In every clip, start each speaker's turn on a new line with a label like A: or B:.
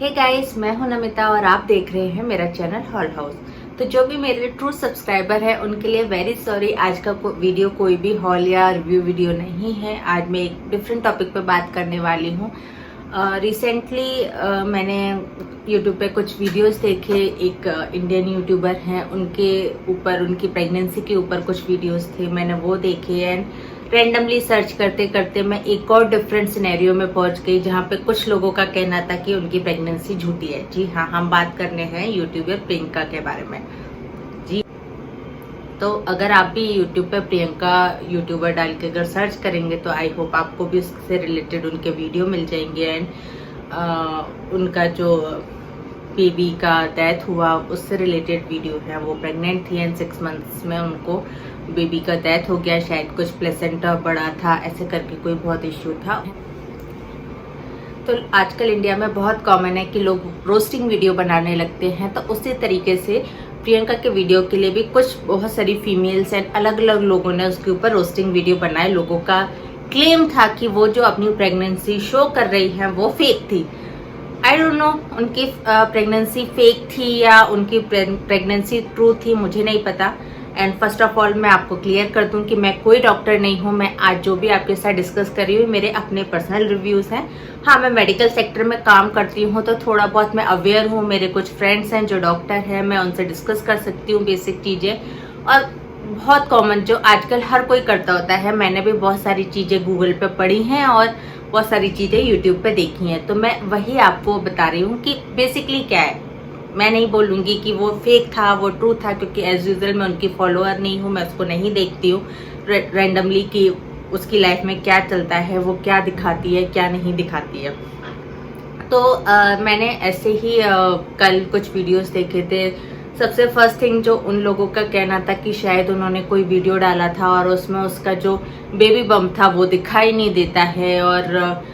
A: Hey guys, मैं हूं नमिता और आप देख रहे हैं मेरा चैनल हॉल हाउस। तो जो भी मेरे ट्रू सब्सक्राइबर है उनके लिए वेरी सॉरी, आज का वीडियो कोई भी हॉल या रिव्यू वीडियो नहीं है। आज मैं एक डिफरेंट टॉपिक पे बात करने वाली हूँ। रिसेंटली मैंने यूट्यूब पे कुछ वीडियोस देखे। एक इंडियन यूट्यूबर हैं, उनके ऊपर उनकी प्रेगनेंसी के ऊपर कुछ वीडियोस थे, मैंने वो देखे। एंड रैंडमली सर्च करते करते मैं एक और डिफरेंट सिनेरियो में पहुंच गई जहां पे कुछ लोगों का कहना था कि उनकी प्रेगनेंसी झूठी है। जी हाँ, हम बात करने हैं यूट्यूबर प्रियंका के बारे में। जी, तो अगर आप भी यूट्यूब पे प्रियंका यूट्यूबर डाल के अगर सर्च करेंगे तो आई होप आपको भी उससे रिलेटेड उनके वीडियो मिल जाएंगे। एंड उनका जो बेबी का डेथ हुआ उससे रिलेटेड वीडियो है। वो प्रेग्नेंट थी एंड 6 मंथ्स में उनको बेबी का डेथ हो गया। शायद कुछ प्लेसेंटा बड़ा था, ऐसे करके कोई बहुत इश्यू था। तो आजकल इंडिया में बहुत कॉमन है कि लोग रोस्टिंग वीडियो बनाने लगते हैं। तो उसी तरीके से प्रियंका के वीडियो के लिए भी कुछ बहुत सारी फीमेल्स एंड अलग अलग लोगों ने उसके ऊपर रोस्टिंग वीडियो बनाए। लोगों का क्लेम था कि वो जो अपनी प्रेगनेंसी शो कर रही है वो फेक थी। आई डोंट नो उनकी प्रेगनेंसी फेक थी या उनकी प्रेगनेंसी ट्रू थी, मुझे नहीं पता। एंड फर्स्ट ऑफ ऑल मैं आपको क्लियर कर दूं कि मैं कोई डॉक्टर नहीं हूं। मैं आज जो भी आपके साथ डिस्कस कर रही हूँ मेरे अपने पर्सनल रिव्यूज़ हैं। हाँ, मैं मेडिकल सेक्टर में काम करती हूँ तो थोड़ा बहुत मैं अवेयर हूँ। मेरे कुछ फ्रेंड्स हैं जो डॉक्टर हैं, मैं उनसे डिस्कस कर सकती हूँ बेसिक चीज़ें। और बहुत कॉमन जो आजकल हर कोई करता होता है, मैंने भी बहुत सारी चीज़ें गूगल पे पढ़ी हैं और बहुत सारी चीज़ें यूट्यूब पे देखी हैं। तो मैं वही आपको बता रही हूँ कि बेसिकली क्या है। मैं नहीं बोलूँगी कि वो फेक था, वो ट्रू था, क्योंकि एज यूजुअल मैं उनकी फॉलोअर नहीं हूँ। मैं उसको नहीं देखती हूँ रैंडमली कि उसकी लाइफ में क्या चलता है, वो क्या दिखाती है क्या नहीं दिखाती है। तो मैंने ऐसे ही कल कुछ वीडियोस देखे थे। सबसे फर्स्ट थिंग जो उन लोगों का कहना था कि शायद उन्होंने कोई वीडियो डाला था और उसमें उसका जो बेबी बम्प था वो दिखाई नहीं देता है। और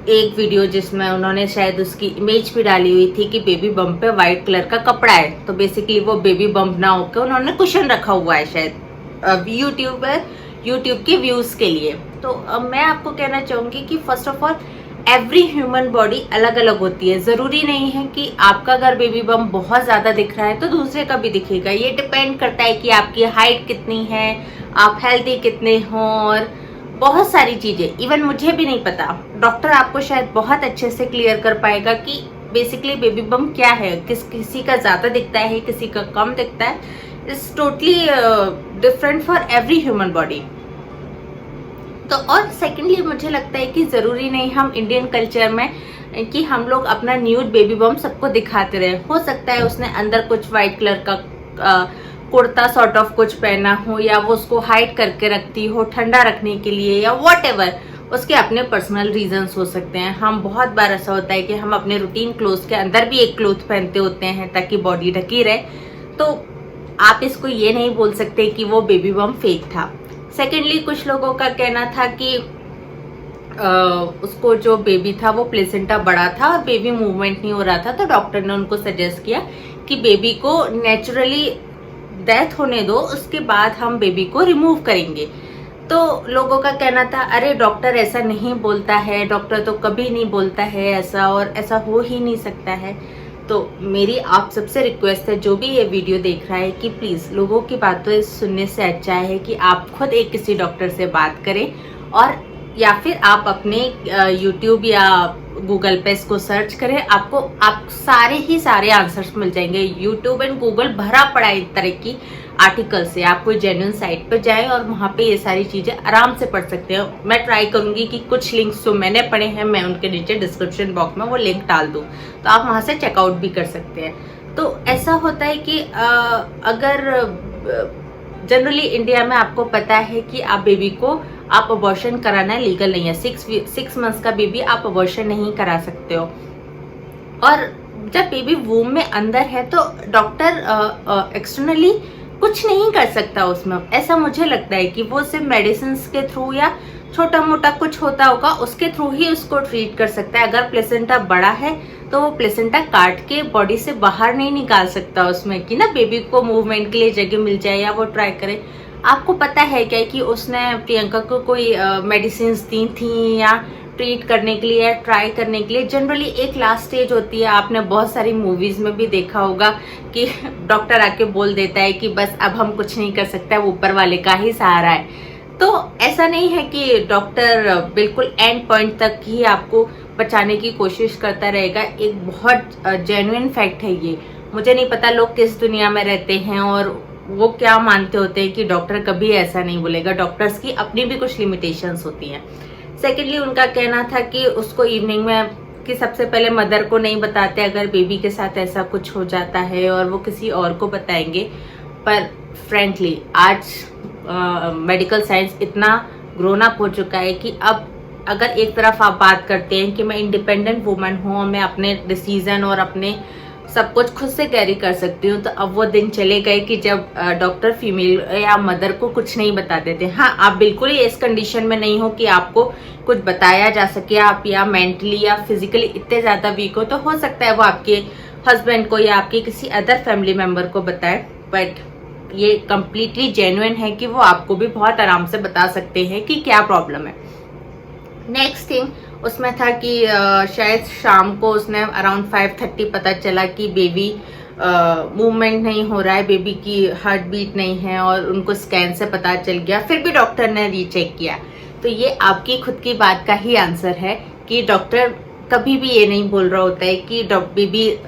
A: एक वीडियो जिसमें उन्होंने शायद उसकी इमेज भी डाली हुई थी कि बेबी बम्प पे वाइट कलर का कपड़ा है, तो बेसिकली वो बेबी बम्प ना होकर उन्होंने कुशन रखा हुआ है शायद यूट्यूब के व्यूज के लिए। तो मैं आपको कहना चाहूंगी कि first of all every human body अलग अलग होती है। जरूरी नहीं है कि आपका अगर बेबी बम्प बहुत ज्यादा दिख रहा है तो दूसरे का भी दिखेगा। ये डिपेंड करता है कि आपकी हाइट कितनी है, आप हेल्दी कितने हो और बहुत सारी चीजें। इवन मुझे भी नहीं पता, डॉक्टर आपको शायद बहुत अच्छे से क्लियर कर पाएगा कि बेसिकली बेबी बम्प क्या है। किसी का ज्यादा दिखता है, किसी का कम दिखता है। It's totally different for every human body. तो और सेकेंडली मुझे लगता है कि जरूरी नहीं हम इंडियन कल्चर में कि हम लोग अपना न्यूड बेबी बम्प सबको दिखाते रहे। हो सकता है उसने अंदर कुछ व्हाइट कलर का कुर्ता सॉर्ट ऑफ कुछ पहना हो, या वो उसको हाइड करके रखती हो ठंडा रखने के लिए, या व्हाटएवर उसके अपने पर्सनल रीजंस हो सकते हैं। हम बहुत बार ऐसा होता है कि हम अपने रूटीन क्लोथ के अंदर भी एक क्लोथ पहनते होते हैं ताकि बॉडी ढकी रहे। तो आप इसको ये नहीं बोल सकते कि वो बेबी बम्प फेक था। सेकेंडली कुछ लोगों का कहना था कि उसको जो बेबी था वो प्लेसेंटा बड़ा था और बेबी मूवमेंट नहीं हो रहा था, तो डॉक्टर ने उनको सजेस्ट किया कि बेबी को नेचुरली डेथ होने दो, उसके बाद हम बेबी को रिमूव करेंगे। तो लोगों का कहना था अरे डॉक्टर ऐसा नहीं बोलता है, डॉक्टर तो कभी नहीं बोलता है ऐसा, और ऐसा हो ही नहीं सकता है। तो मेरी आप सबसे रिक्वेस्ट है जो भी ये वीडियो देख रहा है कि प्लीज़ लोगों की बातें सुनने से अच्छा है कि आप खुद एक किसी डॉक्टर से बात करें, और या फिर आप अपने यूट्यूब या गूगल पे इसको सर्च करें। आप सारे आंसर्स मिल जाएंगे। यूट्यूब एंड गूगल भरा पड़ा है इस तरह की आर्टिकल से। आप कोई जेन्युइन साइट पर जाएं और वहाँ पे ये सारी चीज़ें आराम से पढ़ सकते हैं। मैं ट्राई करूँगी कि कुछ लिंक्स जो मैंने पढ़े हैं मैं उनके नीचे डिस्क्रिप्शन बॉक्स में वो लिंक डाल दूँ, तो आप वहाँ से चेकआउट भी कर सकते हैं। तो ऐसा होता है कि अगर जनरली इंडिया में आपको पता है कि आप बेबी को आप अबॉर्शन कराना लीगल नहीं है। 6 मंथ्स का बेबी आप अबॉर्शन नहीं करा सकते हो। और जब बेबी वूम में अंदर है तो डॉक्टर एक्सटर्नली कुछ नहीं कर सकता उसमें। ऐसा मुझे लगता है कि वो सिर्फ मेडिसिन के थ्रू या छोटा मोटा कुछ होता होगा उसके थ्रू ही उसको ट्रीट कर सकता है। अगर प्लेसेंटा बड़ा है तो वो प्लेसेंटा काट के बॉडी से बाहर नहीं निकाल सकता उसमें कि ना बेबी को मूवमेंट के लिए जगह मिल जाए या वो ट्राई करे। आपको पता है क्या कि उसने प्रियंका को कोई मेडिसिन दी थी या ट्रीट करने के लिए, ट्राई करने के लिए। जनरली एक लास्ट स्टेज होती है, आपने बहुत सारी मूवीज में भी देखा होगा कि डॉक्टर आके बोल देता है कि बस अब हम कुछ नहीं कर सकते, वो ऊपर वाले का ही सहारा है। तो ऐसा नहीं है कि डॉक्टर बिल्कुल एंड पॉइंट तक ही आपको बचाने की कोशिश करता रहेगा। एक बहुत जेन्युइन फैक्ट है ये। मुझे नहीं पता लोग किस दुनिया में रहते हैं और वो क्या मानते होते हैं कि डॉक्टर कभी ऐसा नहीं बोलेगा। डॉक्टर्स की अपनी भी कुछ लिमिटेशंस होती हैं। सेकेंडली उनका कहना था कि उसको इवनिंग में कि सबसे पहले मदर को नहीं बताते अगर बेबी के साथ ऐसा कुछ हो जाता है, और वो किसी और को बताएंगे। पर फ्रेंकली आज मेडिकल साइंस इतना ग्रोन अप हो चुका है कि अब अगर एक तरफ आप बात करते हैं कि मैं इंडिपेंडेंट वुमन हूँ और मैं अपने डिसीजन और अपने सब कुछ खुद से कैरी कर सकती हूँ, तो अब वो दिन चले गए कि जब डॉक्टर फीमेल या मदर को कुछ नहीं बताते थे। हाँ, आप बिल्कुल ही इस कंडीशन में नहीं हो कि आपको कुछ बताया जा सके, आप या मेंटली या फिजिकली इतने ज्यादा वीक हो, तो हो सकता है वो आपके हस्बैंड को या आपके किसी अदर फैमिली मेंबर को बताए। बट ये कम्प्लीटली जेन्युइन है कि वो आपको भी बहुत आराम से बता सकते हैं कि क्या प्रॉब्लम है। नेक्स्ट थिंग उसमें था कि शायद शाम को उसने अराउंड 5:30 पता चला कि बेबी मूवमेंट नहीं हो रहा है, बेबी की हार्ट बीट नहीं है, और उनको स्कैन से पता चल गया। फिर भी डॉक्टर ने रीचेक किया। तो ये आपकी खुद की बात का ही आंसर है कि डॉक्टर कभी भी ये नहीं बोल रहा होता है कि बेबी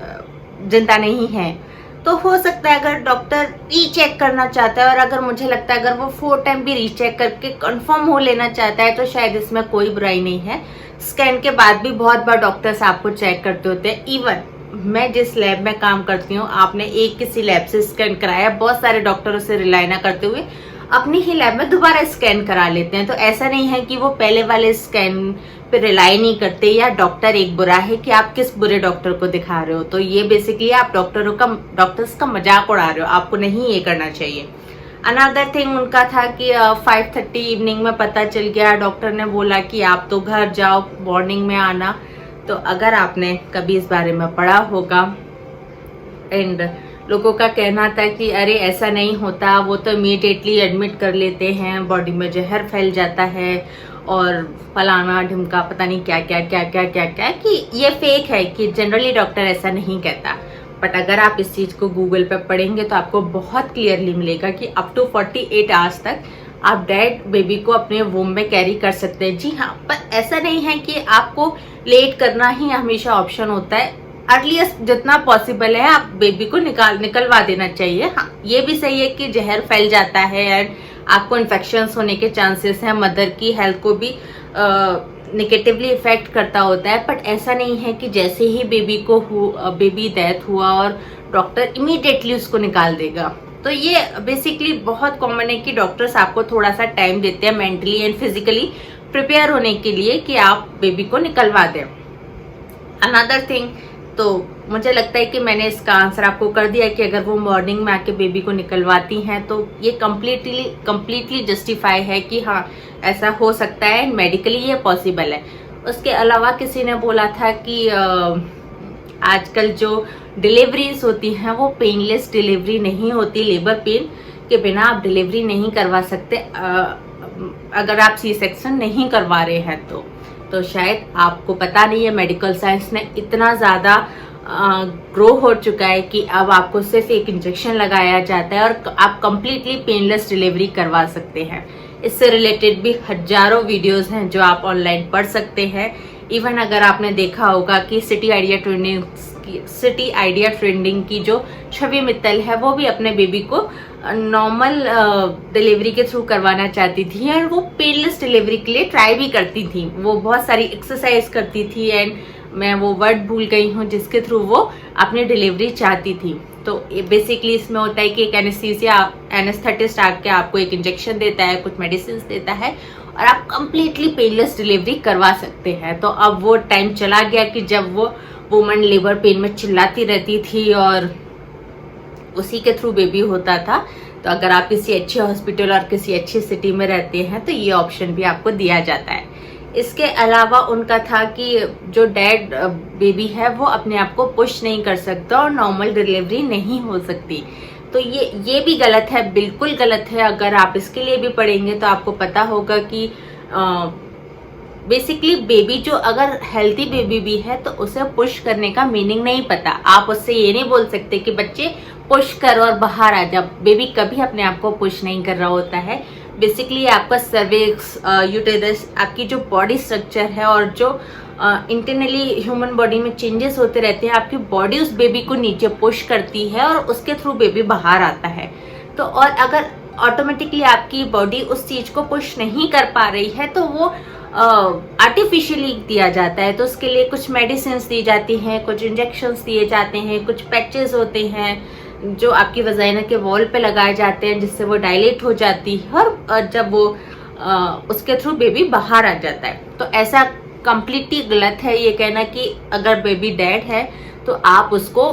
A: जिंदा नहीं है। तो हो सकता है अगर डॉक्टर रीचेक करना चाहता है, और अगर मुझे लगता है अगर वो 4 टाइम भी रीचेक करके कंफर्म हो लेना चाहता है, तो शायद इसमें कोई बुराई नहीं है। स्कैन के बाद भी बहुत बार डॉक्टर्स आपको चेक करते होते हैं। इवन मैं जिस लैब में काम करती हूँ, आपने एक किसी लैब से स्कैन कराया, बहुत सारे डॉक्टरों से रिलाई ना करते हुए अपनी ही लैब में दोबारा स्कैन करा लेते हैं। तो ऐसा नहीं है कि वो पहले वाले स्कैन पे रिलाई नहीं करते या डॉक्टर एक बुरा है कि आप किस बुरे डॉक्टर को दिखा रहे हो। तो ये बेसिकली आप डॉक्टर्स का मजाक उड़ा रहे हो, आपको नहीं ये करना चाहिए। अनदर थिंग उनका था कि 5:30 इवनिंग में पता चल गया, डॉक्टर ने बोला कि आप तो घर जाओ, मॉर्निंग में आना। तो अगर आपने कभी इस बारे में पढ़ा होगा, एंड लोगों का कहना था कि अरे ऐसा नहीं होता, वो तो इमीडिएटली एडमिट कर लेते हैं, बॉडी में जहर फैल जाता है और फलाना ढिमका पता नहीं क्या क्या क्या क्या क्या क्या, कि ये फेक है, कि जनरली डॉक्टर ऐसा नहीं कहता। बट अगर आप इस चीज को गूगल पे पढ़ेंगे तो आपको बहुत क्लियरली मिलेगा कि अप टू 48 आवर्स तक आप डेड बेबी को अपने वूम में कैरी कर सकते हैं। जी हाँ, पर ऐसा नहीं है कि आपको लेट करना ही हमेशा ऑप्शन होता है। अर्लीस्ट जितना पॉसिबल है आप बेबी को निकलवा देना चाहिए। हाँ, ये भी सही है कि जहर फैल जाता है एंड आपको इन्फेक्शन होने के चांसेस हैं, मदर की हेल्थ को भी नेगेटिवली इफेक्ट करता होता है। बट ऐसा नहीं है कि जैसे ही बेबी डेथ हुआ और डॉक्टर इमीडिएटली उसको निकाल देगा। तो ये बेसिकली बहुत कॉमन है कि डॉक्टर्स आपको थोड़ा सा टाइम देते हैं मेंटली एंड फिजिकली प्रिपेयर होने के लिए कि आप बेबी को निकलवा दें। अनदर थिंग, तो मुझे लगता है कि मैंने इसका आंसर आपको कर दिया कि अगर वो मॉर्निंग में आके बेबी को निकलवाती हैं तो ये कम्प्लीटली जस्टिफाई है कि हाँ ऐसा हो सकता है, मेडिकली ये पॉसिबल है। उसके अलावा किसी ने बोला था कि आजकल जो डिलीवरीज होती हैं वो पेनलेस डिलीवरी नहीं होती, लेबर पेन के बिना आप डिलीवरी नहीं करवा सकते अगर आप सी सेक्शन नहीं करवा रहे हैं तो शायद आपको पता नहीं है, मेडिकल साइंस ने इतना ज़्यादा ग्रो हो चुका है कि अब आपको सिर्फ एक इंजेक्शन लगाया जाता है और आप कंप्लीटली पेनलेस डिलीवरी करवा सकते हैं। इससे रिलेटेड भी हजारों वीडियोस हैं जो आप ऑनलाइन पढ़ सकते हैं। इवन अगर आपने देखा होगा कि सिटी आइडिया ट्रेंडिंग की जो छवि मित्तल है वो भी अपने बेबी को नॉर्मल डिलीवरी के थ्रू करवाना चाहती थी और वो पेनलेस डिलीवरी के लिए ट्राई भी करती थी। वो बहुत सारी एक्सरसाइज करती थी एंड मैं वो वर्ड भूल गई हूँ जिसके थ्रू वो अपनी डिलीवरी चाहती थी। तो बेसिकली इसमें होता है कि एक एनेस्थेटिस्ट आके आपको एक इंजेक्शन देता है, कुछ मेडिसिन देता है और आप कंप्लीटली पेनलेस डिलीवरी करवा सकते हैं। तो अब वो टाइम चला गया कि जब वो वुमन लेबर पेन में चिल्लाती रहती थी और उसी के थ्रू बेबी होता था। तो अगर आप किसी अच्छे हॉस्पिटल और किसी अच्छी सिटी में रहते हैं तो ये ऑप्शन भी आपको दिया जाता है। इसके अलावा उनका था कि जो डेड बेबी है वो अपने आप को पुश नहीं कर सकता और नॉर्मल डिलीवरी नहीं हो सकती। तो ये भी गलत है, बिल्कुल गलत है। अगर आप इसके लिए भी पढ़ेंगे तो आपको पता होगा कि बेसिकली बेबी जो अगर हेल्थी बेबी भी है तो उसे पुश करने का मीनिंग नहीं पता। आप उससे ये नहीं बोल सकते कि बच्चे पुश कर और बाहर आ जा। बेबी कभी अपने आप को पुश नहीं कर रहा होता है। बेसिकली आपका सर्विक्स, यूटेरस, आपकी जो बॉडी स्ट्रक्चर है और जो इंटरनली ह्यूमन बॉडी में चेंजेस होते रहते हैं, आपकी बॉडी उस बेबी को नीचे पुश करती है और उसके थ्रू बेबी बाहर आता है। तो और अगर ऑटोमेटिकली आपकी बॉडी उस चीज को पुश नहीं कर पा रही है तो वो आर्टिफिशियली दिया जाता है। तो उसके लिए कुछ मेडिसिन दी जाती हैं, कुछ इंजेक्शंस दिए जाते हैं, कुछ पैचेस होते हैं जो आपकी वजाइना के वॉल पे लगाए जाते हैं, जिससे वो डायलेट हो जाती है और जब वो उसके थ्रू बेबी बाहर आ जाता है। तो ऐसा कंप्लीटली गलत है ये कहना कि अगर बेबी डेड है तो आप उसको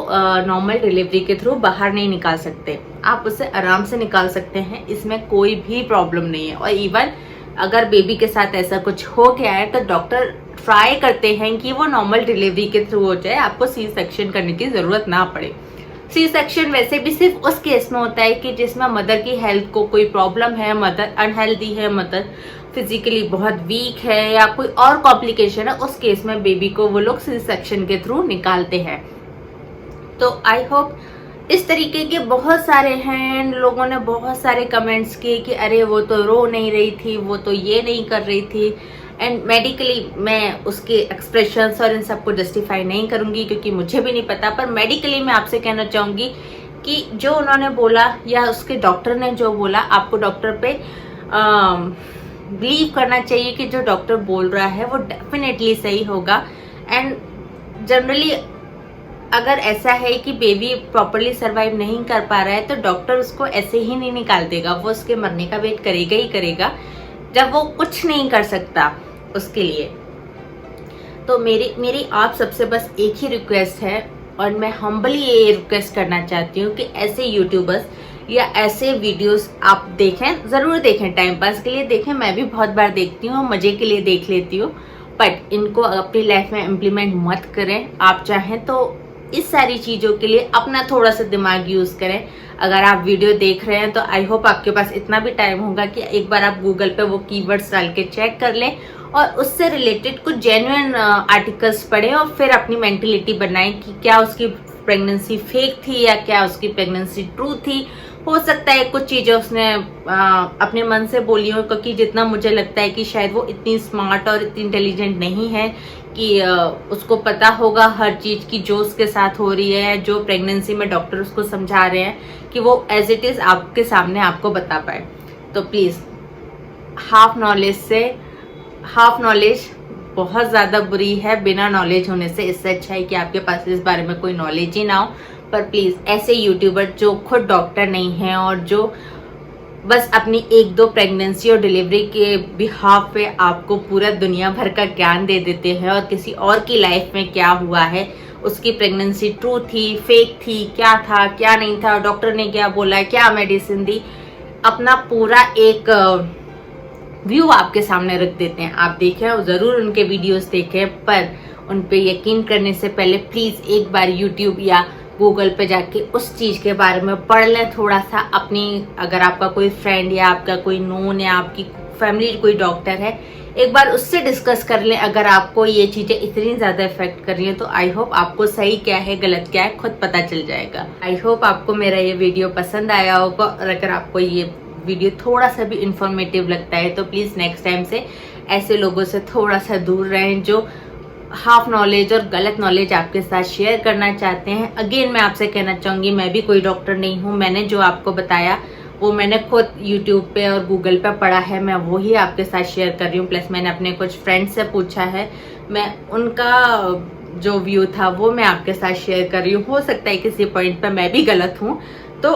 A: नॉर्मल डिलीवरी के थ्रू बाहर नहीं निकाल सकते। आप उसे आराम से निकाल सकते हैं, इसमें कोई भी प्रॉब्लम नहीं है। और इवन अगर बेबी के साथ ऐसा कुछ हो गया है तो डॉक्टर ट्राई करते हैं कि वो नॉर्मल डिलीवरी के थ्रू हो जाए, आपको सी सेक्शन करने की जरूरत ना पड़े। सी सेक्शन वैसे भी सिर्फ उस केस में होता है कि जिसमें मदर की हेल्थ को कोई प्रॉब्लम है, मदर अनहेल्दी है, मदर फिजिकली बहुत वीक है या कोई और कॉम्प्लिकेशन है, उस केस में बेबी को वो लोग सी सेक्शन के थ्रू निकालते हैं। तो आई होप इस तरीके के बहुत सारे हैं। लोगों ने बहुत सारे कमेंट्स किए कि अरे वो तो रो नहीं रही थी, वो तो ये नहीं कर रही थी। एंड मेडिकली मैं उसके एक्सप्रेशंस और इन सबको जस्टिफाई नहीं करूंगी क्योंकि मुझे भी नहीं पता, पर मेडिकली मैं आपसे कहना चाहूंगी कि जो उन्होंने बोला या उसके डॉक्टर ने जो बोला, आपको डॉक्टर पे बिलीव करना चाहिए कि जो डॉक्टर बोल रहा है वो डेफिनेटली सही होगा। एंड जनरली अगर ऐसा है कि बेबी प्रॉपरली सर्वाइव नहीं कर पा रहा है तो डॉक्टर उसको ऐसे ही नहीं निकाल देगा, वो उसके मरने का वेट करेगा ही करेगा जब वो कुछ नहीं कर सकता उसके लिए। तो मेरी आप सबसे बस एक ही रिक्वेस्ट है और मैं हम्बली ये रिक्वेस्ट करना चाहती हूँ कि ऐसे यूट्यूबर्स या ऐसे वीडियोस आप देखें, ज़रूर देखें, टाइम पास के लिए देखें। मैं भी बहुत बार देखती हूँ, मज़े के लिए देख लेती हूँ, बट इनको अपनी लाइफ में इम्प्लीमेंट मत करें। आप चाहें तो इस सारी चीज़ों के लिए अपना थोड़ा सा दिमाग यूज़ करें। अगर आप वीडियो देख रहे हैं तो आई होप आपके पास इतना भी टाइम होगा कि एक बार आप गूगल पे वो कीवर्ड्स डाल के चेक कर लें और उससे रिलेटेड कुछ जेन्युइन आर्टिकल्स पढ़ें और फिर अपनी मेंटलिटी बनाएं कि क्या उसकी प्रेगनेंसी फेक थी या क्या उसकी प्रेगनेंसी ट्रू थी। हो सकता है कुछ चीज़ें उसने अपने मन से बोली हो, क्योंकि जितना मुझे लगता है कि शायद वो इतनी स्मार्ट और इतनी इंटेलिजेंट नहीं है कि उसको पता होगा हर चीज़ की जो उसके साथ हो रही है, जो प्रेगनेंसी में डॉक्टर उसको समझा रहे हैं कि वो एज इट इज़ आपके सामने आपको बता पाए। तो प्लीज़ हाफ नॉलेज बहुत ज़्यादा बुरी है। बिना नॉलेज होने से इससे अच्छा है कि आपके पास इस बारे में कोई नॉलेज ही ना हो। पर प्लीज़ ऐसे यूट्यूबर जो खुद डॉक्टर नहीं हैं और जो बस अपनी 1-2 प्रेगनेंसी और डिलीवरी के बिहाफ पे आपको पूरा दुनिया भर का ज्ञान दे देते हैं और किसी और की लाइफ में क्या हुआ है, उसकी प्रेगनेंसी ट्रू थी, फेक थी, क्या था, क्या नहीं था, डॉक्टर ने क्या बोला, क्या मेडिसिन दी, अपना पूरा एक व्यू आपके सामने रख देते हैं। आप देखें, ज़रूर उनके वीडियोस देखें, पर उन पे यकीन करने से पहले प्लीज़ एक बार यूट्यूब या गूगल पे जाके उस चीज़ के बारे में पढ़ लें थोड़ा सा। अपनी अगर आपका कोई फ्रेंड या आपका कोई नोन या आपकी फैमिली कोई डॉक्टर है, एक बार उससे डिस्कस कर लें। अगर आपको ये चीज़ें इतनी ज़्यादा इफेक्ट कर रही हैं तो आई होप आपको सही क्या है गलत क्या है खुद पता चल जाएगा। आई होप आपको मेरा ये वीडियो पसंद आया होगा और अगर आपको ये वीडियो थोड़ा सा भी इंफॉर्मेटिव लगता है तो प्लीज़ नेक्स्ट टाइम से ऐसे लोगों से थोड़ा सा दूर रहें जो हाफ नॉलेज और गलत नॉलेज आपके साथ शेयर करना चाहते हैं। अगेन मैं आपसे कहना चाहूँगी, मैं भी कोई डॉक्टर नहीं हूँ। मैंने जो आपको बताया वो मैंने खुद यूट्यूब पे और गूगल पे पढ़ा है, मैं वो ही आपके साथ शेयर कर रही हूँ। प्लस मैंने अपने कुछ फ्रेंड्स से पूछा है, मैं उनका जो व्यू था वो मैं आपके साथ शेयर कर रही हूँ। हो सकता है किसी पॉइंट पर मैं भी गलत हूँ, तो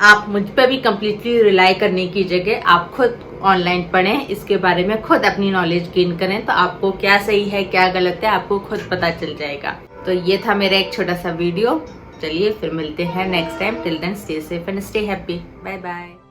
A: आप मुझ पर भी कम्प्लीटली रिलाई करने की जगह आप खुद ऑनलाइन पढ़ें, इसके बारे में खुद अपनी नॉलेज गेन करें, तो आपको क्या सही है क्या गलत है आपको खुद पता चल जाएगा। तो ये था मेरा एक छोटा सा वीडियो। चलिए फिर मिलते हैं next time. Till then stay safe and stay happy. Bye bye.